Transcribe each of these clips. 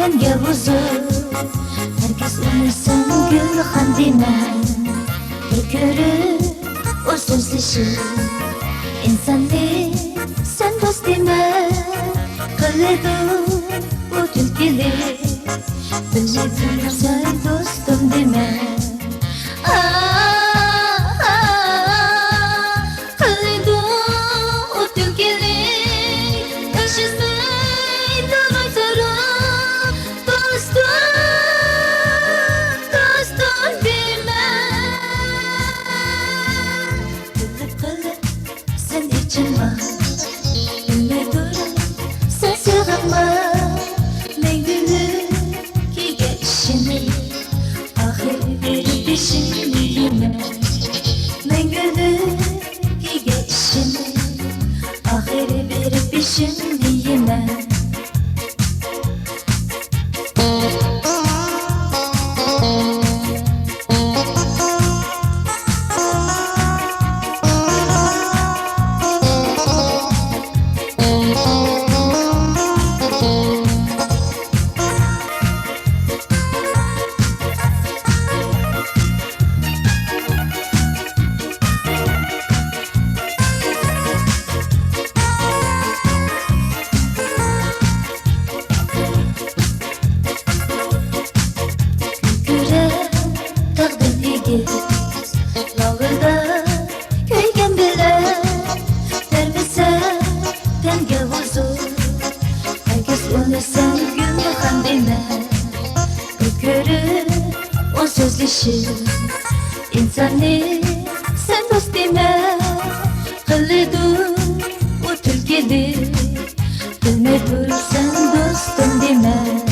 senga huzur. Herkes umursam Gulxan deyman. Bir ko'rib o so'zlashib insonni sen do'st deyman. Qiladi u tulkilik bilib yursan do'stim deyman. Ahiri bir pişim diyemem. Yolda köygen bile vermese tenge huzur. Herkes unursam Gulxan deyman. Bir ko'rib o so'zlashib insonni sen do'st deyman. Qiladi u tulkilik bilmay tursan do'stim deyman.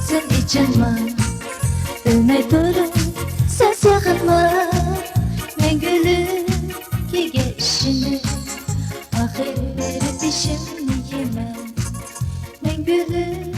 Sen içinma, bilmey durun, sen sığınma. Men gülüm ki geçini, ahir verip işimni yemem. Men gülüm